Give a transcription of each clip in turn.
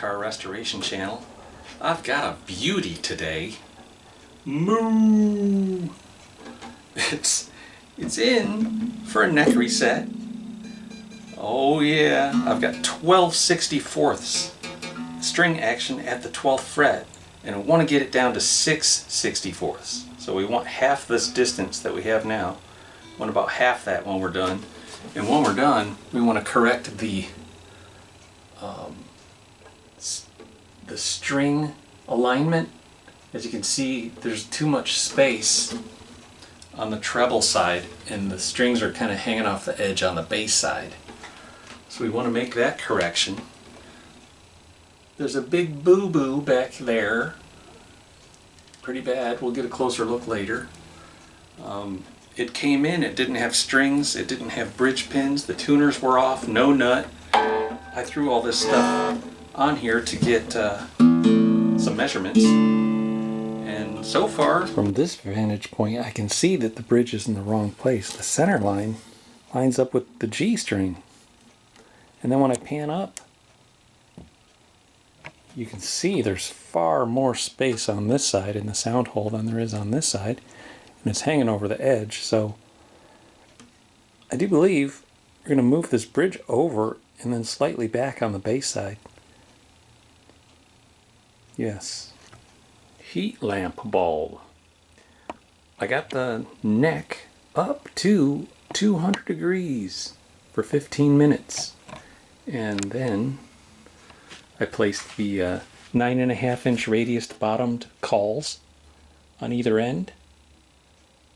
our restoration channel. I've got a beauty today. Moo! It's in for a neck reset. Oh yeah, I've got 12/64ths string action at the 12th fret, and I want to get it down to 6/64ths. So we want half this distance that we have now. We want about half that when we're done. And when we're done, we want to correct the string alignment. As you can see, there's too much space on the treble side, and the strings are kind of hanging off the edge on the bass side. So we want to make that correction. There's a big boo-boo back there. Pretty bad. We'll get a closer look later. It came in, it didn't have strings, it didn't have bridge pins, the tuners were off, no nut. I threw all this stuff on here to get some measurements. And so far, from this vantage point, I can see that the bridge is in the wrong place. The center line lines up with the G string. And then when I pan up, you can see there's far more space on this side in the sound hole than there is on this side. And it's hanging over the edge. So I do believe we're going to move this bridge over and then slightly back on the bass side. Yes. Heat lamp bulb. I got the neck up to 200 degrees for 15 minutes. And then I placed the 9.5 inch radius bottomed cauls on either end.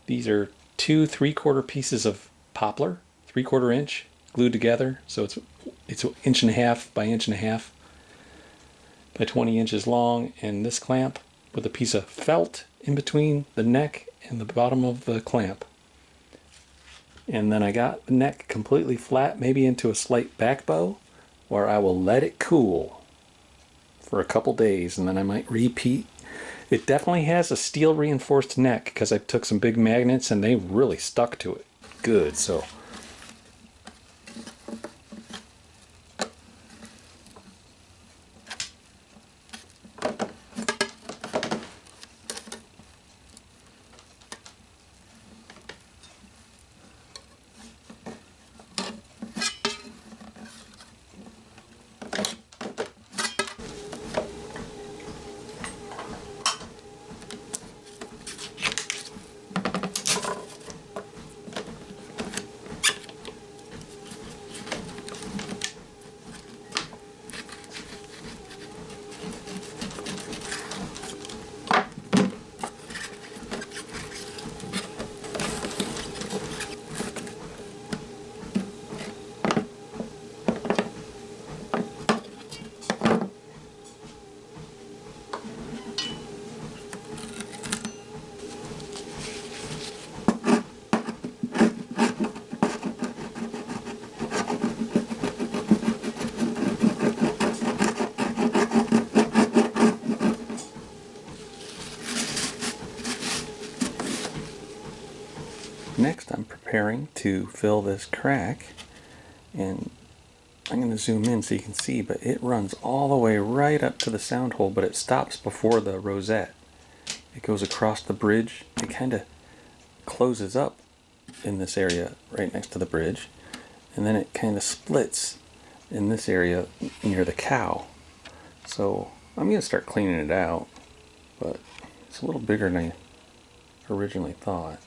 These are 2 3/4 pieces of poplar, 3/4 inch, glued together. So it's 1.5 inches by 1.5 inches by 20 inches long. And this clamp with a piece of felt in between the neck and the bottom of the clamp. And then I got the neck completely flat, maybe into a slight back bow, where I will let it cool for a couple days, and then I might repeat. It definitely has a steel reinforced neck because I took some big magnets and they really stuck to it. Good, so. Next, I'm preparing to fill this crack, and I'm going to zoom in so you can see, but it runs all the way right up to the sound hole, but it stops before the rosette. It goes across the bridge. It kind of closes up in this area right next to the bridge, and then it kind of splits in this area near the cow. So I'm going to start cleaning it out, but it's a little bigger than I originally thought.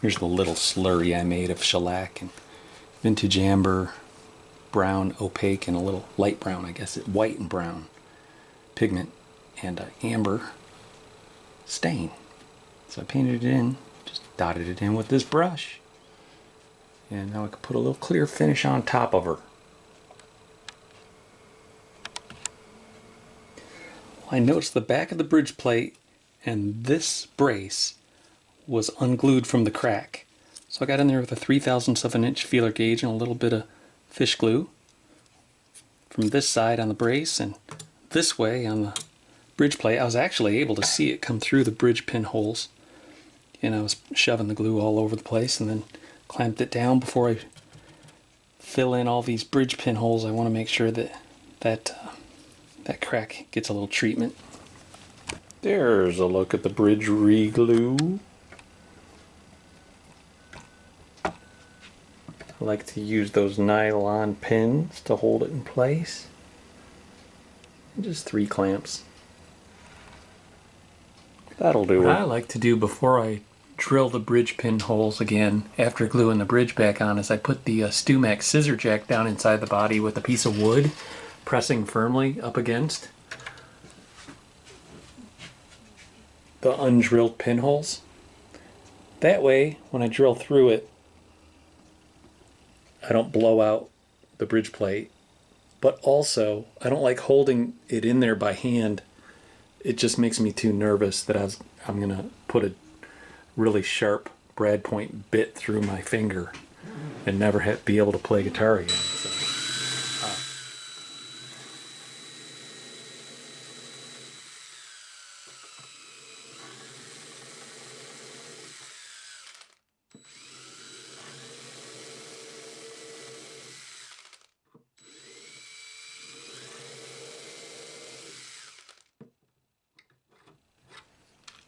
Here's the little slurry I made of shellac and vintage amber, brown, opaque, and a little light brown, I guess it white and brown pigment, and amber stain. So I painted it in, just dotted it in with this brush, and now I can put a little clear finish on top of her. I noticed the back of the bridge plate and this brace was unglued from the crack. So I got in there with a 3/1000 of an inch feeler gauge and a little bit of fish glue from this side on the brace, and this way on the bridge plate. I was actually able to see it come through the bridge pinholes, and I was shoving the glue all over the place, and then clamped it down. Before I fill in all these bridge pinholes, I want to make sure that that crack gets a little treatment. There's a look at the bridge re-glue. I like to use those nylon pins to hold it in place. Just 3 clamps. That'll do it. What I like to do before I drill the bridge pinholes again, after gluing the bridge back on, is I put the Stumac scissor jack down inside the body with a piece of wood, pressing firmly up against the undrilled pinholes. That way, when I drill through it, I don't blow out the bridge plate, but also I don't like holding it in there by hand. It just makes me too nervous that I'm gonna put a really sharp brad point bit through my finger and never be able to play guitar again. So,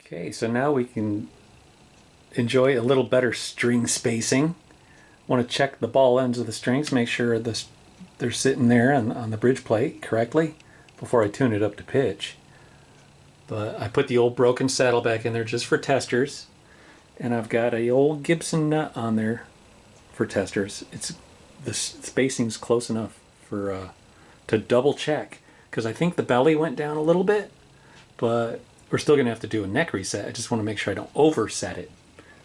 okay, so now we can enjoy a little better string spacing. Want to check the ball ends of the strings, make sure they're sitting there on the bridge plate correctly before I tune it up to pitch. But I put the old broken saddle back in there just for testers, and I've got a old Gibson nut on there for testers. The spacing's close enough for to double check, because I think the belly went down a little bit, but we're still gonna have to do a neck reset. I just want to make sure I don't overset it,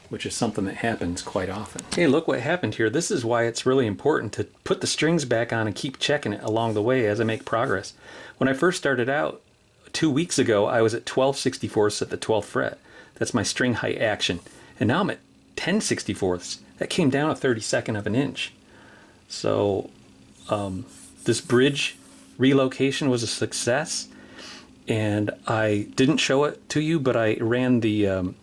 which is something that happens quite often. Hey, look what happened here. This is why it's really important to put the strings back on and keep checking it along the way as I make progress. When I first started out 2 weeks ago, I was at 12/64 at the 12th fret. That's my string height action. And now I'm at 10/64. That came down a 32nd of an inch. So this bridge relocation was a success. And I didn't show it to you, but I ran the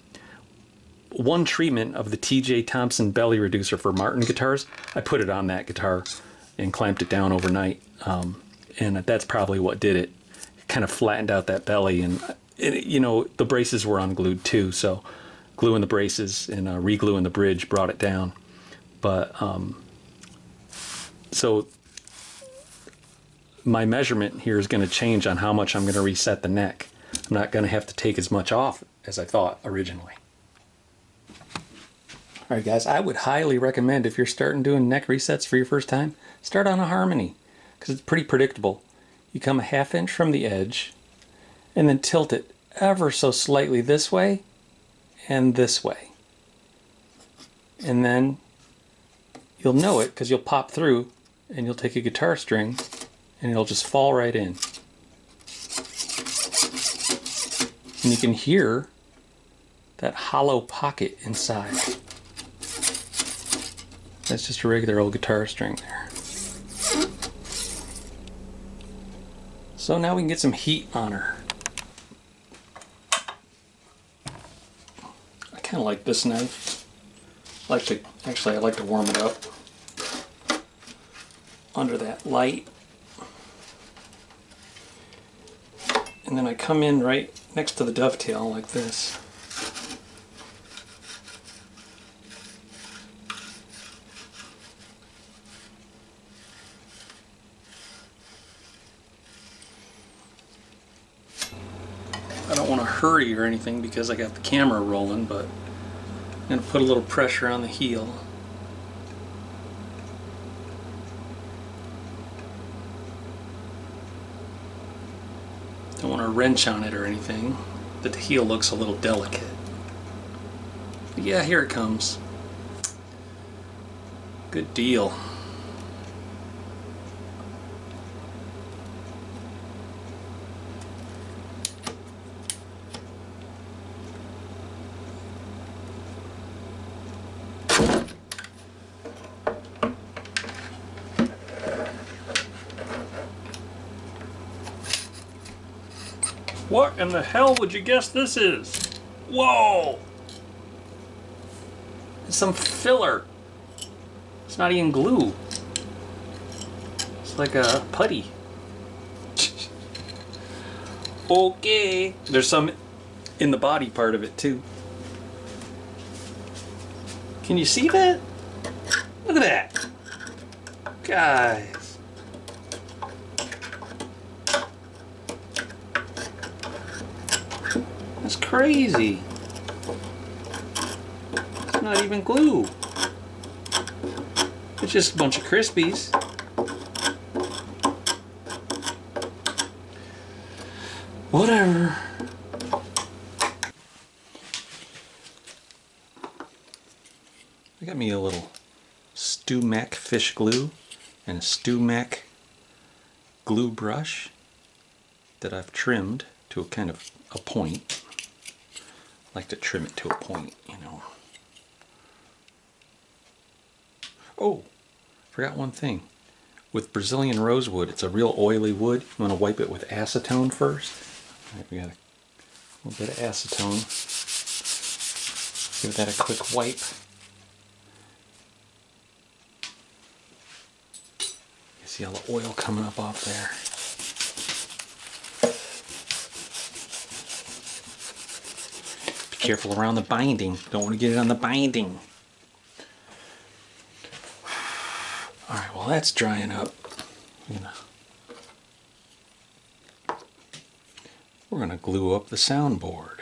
one treatment of the TJ Thompson belly reducer for Martin guitars. I put it on that guitar and clamped it down overnight, and that's probably what did it. It kind of flattened out that belly, and you know, the braces were unglued too, so gluing the braces and re-gluing the bridge brought it down. But so my measurement here is going to change on how much I'm going to reset the neck. I'm not going to have to take as much off as I thought originally. Alright guys, I would highly recommend, if you're starting doing neck resets for your first time, start on a harmony, because it's pretty predictable. You come a 1/2 inch from the edge and then tilt it ever so slightly this way and this way. And then you'll know it because you'll pop through and you'll take a guitar string and it'll just fall right in. And you can hear that hollow pocket inside. That's just a regular old guitar string there. So now we can get some heat on her. I kind of like this knife. I like to warm it up under that light. And then I come in right next to the dovetail like this. I don't want to hurry or anything because I got the camera rolling, but going to put a little pressure on the heel. Don't want to wrench on it or anything, but the heel looks a little delicate. But yeah, here it comes. Good deal. What in the hell would you guess this is? Whoa! It's some filler. It's not even glue. It's like a putty. Okay. There's some in the body part of it too. Can you see that? Look at that. Guys. That's crazy. It's not even glue. It's just a bunch of Crispies. Whatever. I got me a little Stu-Mec fish glue and a Stu-Mec glue brush that I've trimmed to a kind of a point. I like to trim it to a point, you know. Oh, forgot one thing. With Brazilian rosewood, it's a real oily wood. You want to wipe it with acetone first. All right, we got a little bit of acetone. Give that a quick wipe. You see all the oil coming up off there. Be careful around the binding. Don't want to get it on the binding. Alright, well that's drying up. We're going to glue up the soundboard.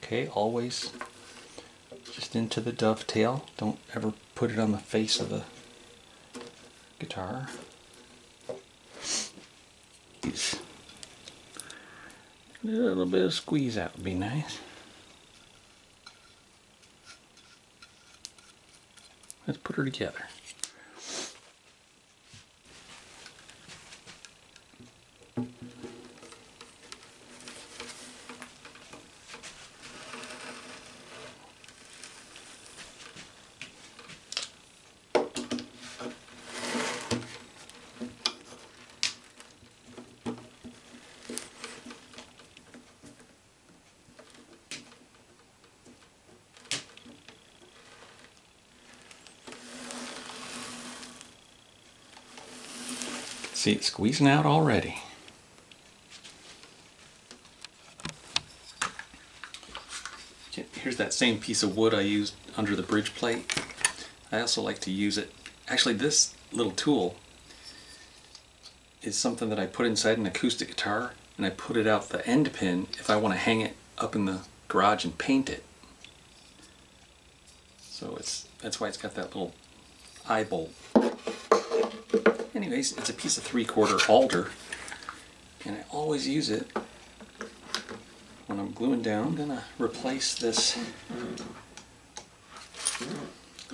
Okay, always just into the dovetail. Don't ever put it on the face of the guitar. A little bit of squeeze out would be nice. Let's put her together. See it squeezing out already. Here's that same piece of wood I used under the bridge plate. I also like to use it. Actually, this little tool is something that I put inside an acoustic guitar, and I put it out the end pin if I want to hang it up in the garage and paint it. So that's why it's got that little eye bolt. Anyways, it's a piece of 3/4 alder, and I always use it when I'm gluing down. I'm gonna replace this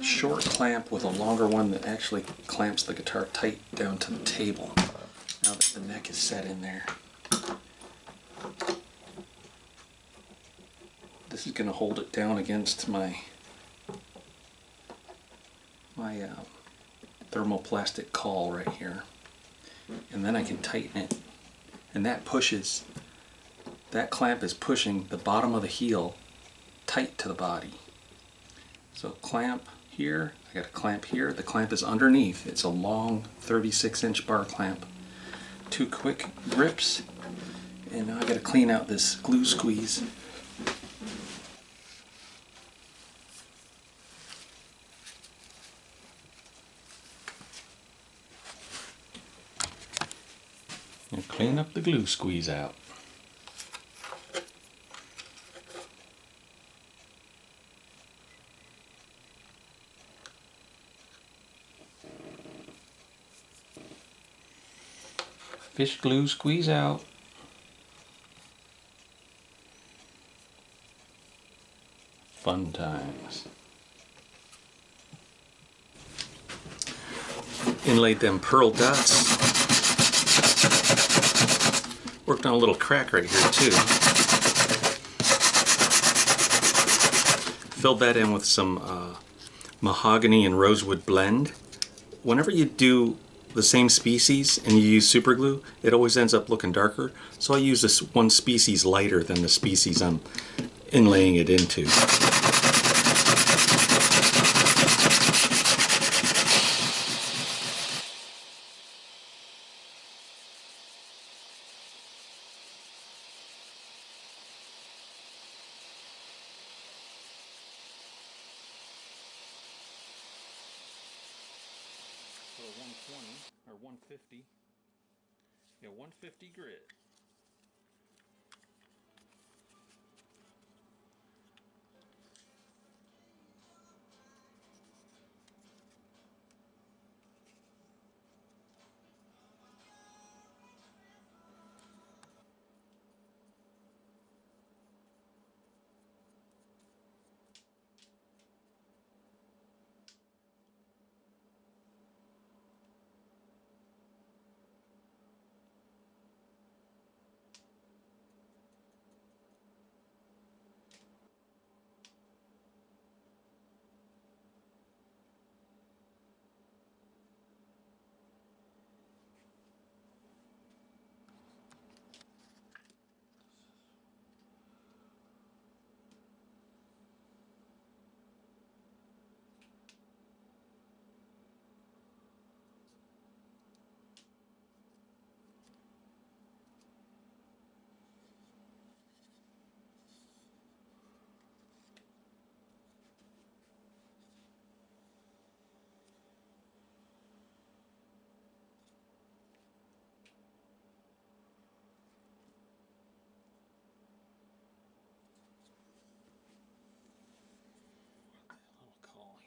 short clamp with a longer one that actually clamps the guitar tight down to the table. Now that the neck is set in there, this is gonna hold it down against my thermoplastic caul right here, and then I can tighten it, and that clamp is pushing the bottom of the heel tight to the body. So clamp here, I got a clamp here, the clamp is underneath. It's a long 36-inch bar clamp. 2 quick grips And now I gotta clean out this glue squeeze. And clean up the glue squeeze out. Fish glue squeeze out. Fun times. Inlaid them pearl dots. Worked on a little crack right here too. Filled that in with some mahogany and rosewood blend. Whenever you do the same species and you use super glue, it always ends up looking darker. So I use this one species lighter than the species I'm inlaying it into. So 120 or 150. Yeah, 150 grit.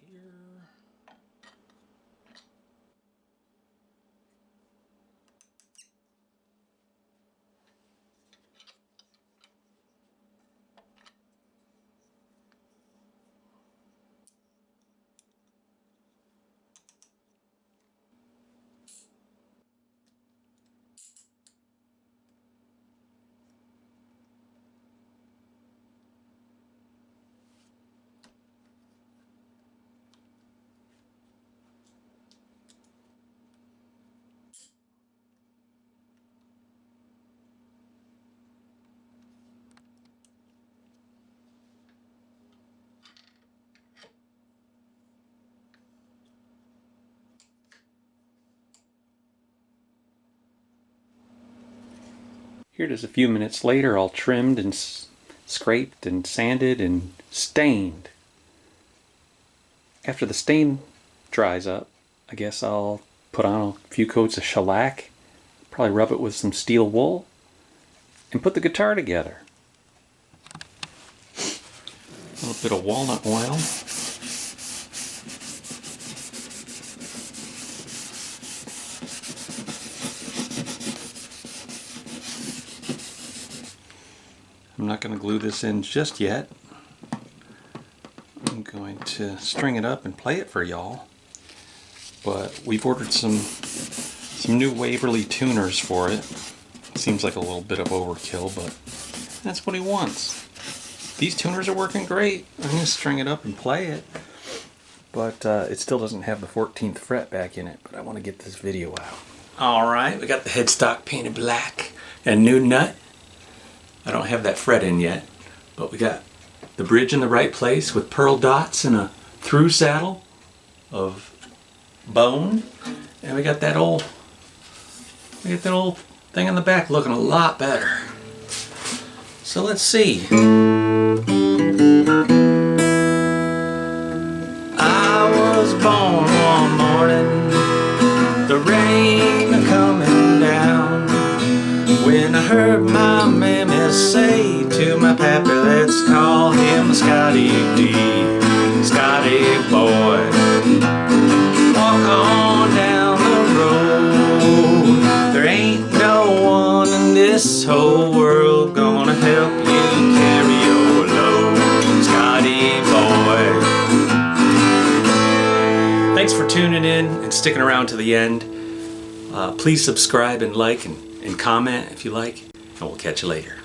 Here. Here it is a few minutes later, all trimmed and scraped and sanded and stained. After the stain dries up, I guess I'll put on a few coats of shellac, probably rub it with some steel wool, and put the guitar together. A little bit of walnut oil. I'm not going to glue this in just yet. I'm going to string it up and play it for y'all. But we've ordered some new Waverly tuners for it. Seems like a little bit of overkill, but that's what he wants. These tuners are working great. I'm going to string it up and play it. But it still doesn't have the 14th fret back in it. But I want to get this video out. Alright, we got the headstock painted black and new nut. I don't have that fret in yet, but we got the bridge in the right place with pearl dots and a through saddle of bone, and we got that old thing in the back looking a lot better. So let's see. I was born one morning, the rain coming down, when I heard my mammy say to my pappy, let's call him Scotty D. Scotty boy, walk on down the road. There ain't no one in this whole world gonna help you carry your load, Scotty boy. Thanks for tuning in and sticking around to the end. Please subscribe and like and comment if you like, and we'll catch you later.